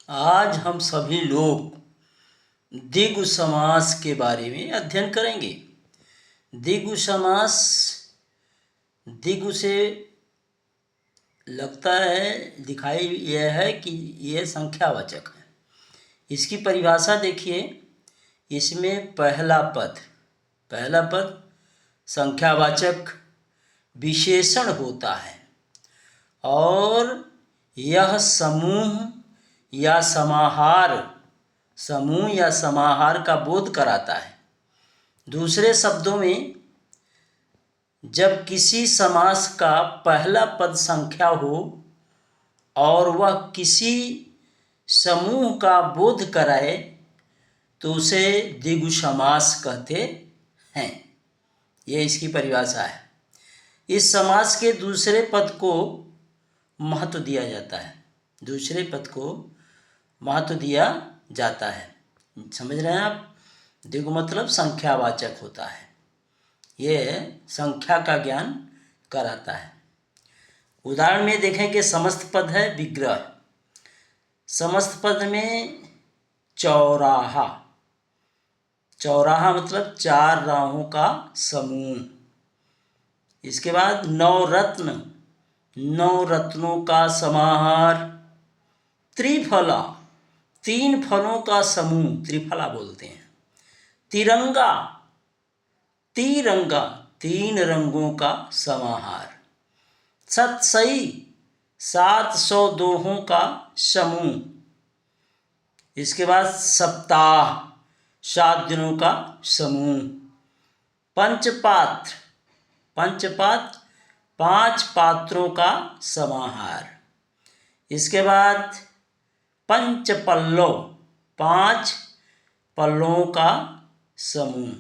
आज हम सभी लोग द्विगु समास के बारे में अध्ययन करेंगे। द्विगु समास द्विगु से लगता है, दिखाई यह है कि यह संख्यावाचक है। इसकी परिभाषा देखिए, इसमें पहला पद संख्यावाचक विशेषण होता है और यह समूह या समाहार का बोध कराता है। दूसरे शब्दों में, जब किसी समास का पहला पद संख्या हो और वह किसी समूह का बोध कराए तो उसे द्विगु समास कहते हैं। ये इसकी परिभाषा है। इस समास के दूसरे पद को महत्व दिया जाता है। समझ रहे हैं आप? द्विगु मतलब संख्यावाचक होता है। यह संख्या का ज्ञान कराता है। उदाहरण में देखें कि समस्त पद है विग्रह। समस्त पद में चौराहा मतलब 4 राहों का समूह। इसके बाद नवरत्न, 9 रत्नों का समाहार। त्रिफला, 3 फलों का समूह, त्रिफला बोलते हैं। तिरंगा, 3 रंगों का समाहार। सतसई, 700 दोहों का समूह। इसके बाद सप्ताह, 7 दिनों का समूह। पंचपात्र, 5 पात्रों का समाहार। इसके बाद पंचपल्लव, 5 पल्लवों का समूह।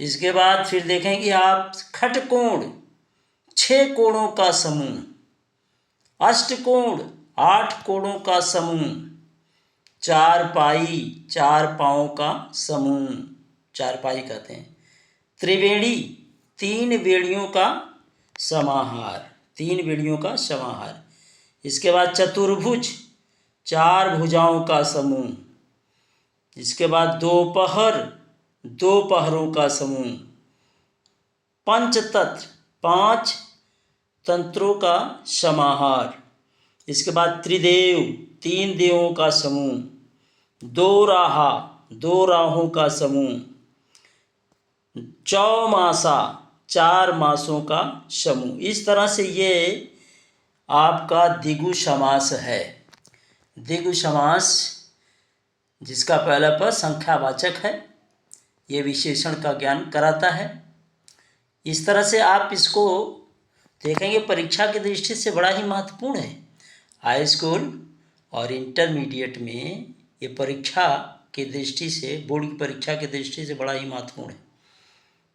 इसके बाद फिर देखेंगे आप खटकोण, 6 कोणों का समूह। अष्टकोण, 8 कोणों का समूह। चारपाई, 4 पाँवों का समूह, चारपाई कहते हैं। त्रिवेणी, 3 बेड़ियों का समाहार। इसके बाद चतुर्भुज, 4 भुजाओं का समूह। इसके बाद दोपहर, 2 पहरों का समूह। पंचतंत्र, 5 तंत्रों का समाहार। इसके बाद त्रिदेव, 3 देवों का समूह। 2 राहा, 2 राहों का समूह। चौमासा, 4 मासों का समूह। इस तरह से ये आपका द्विगु समास है। द्विगु समास जिसका पहला पद संख्यावाचक है, ये विशेषण का ज्ञान कराता है। इस तरह से आप इसको देखेंगे, परीक्षा की दृष्टि से बड़ा ही महत्वपूर्ण है। हाई स्कूल और इंटरमीडिएट में ये परीक्षा की दृष्टि से, बोर्ड की परीक्षा की दृष्टि से बड़ा ही महत्वपूर्ण है।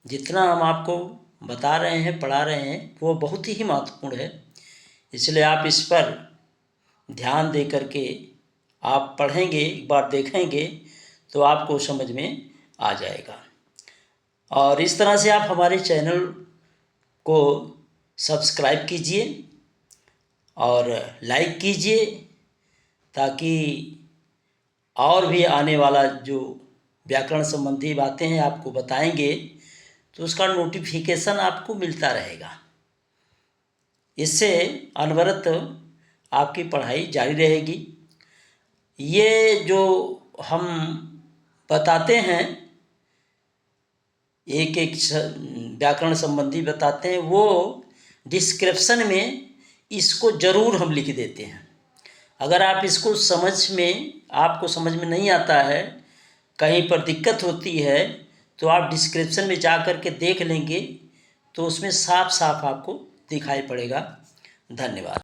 जितना हम आपको बता रहे हैं, पढ़ा रहे हैं, वो बहुत ही महत्वपूर्ण है। इसलिए आप इस पर ध्यान दे करके आप पढ़ेंगे, एक बार देखेंगे तो आपको समझ में आ जाएगा। और इस तरह से आप हमारे चैनल को सब्सक्राइब कीजिए और लाइक कीजिए, ताकि और भी आने वाला जो व्याकरण संबंधी बातें हैं आपको बताएंगे तो उसका नोटिफिकेशन आपको मिलता रहेगा। इससे अनवरत आपकी पढ़ाई जारी रहेगी। ये जो हम बताते हैं, एक व्याकरण संबंधी बताते हैं, वो डिस्क्रिप्शन में इसको ज़रूर हम लिख देते हैं। अगर आप इसको आपको समझ में नहीं आता है, कहीं पर दिक्कत होती है, तो आप डिस्क्रिप्शन में जा कर के देख लेंगे तो उसमें साफ साफ आपको दिखाई पड़ेगा। धन्यवाद।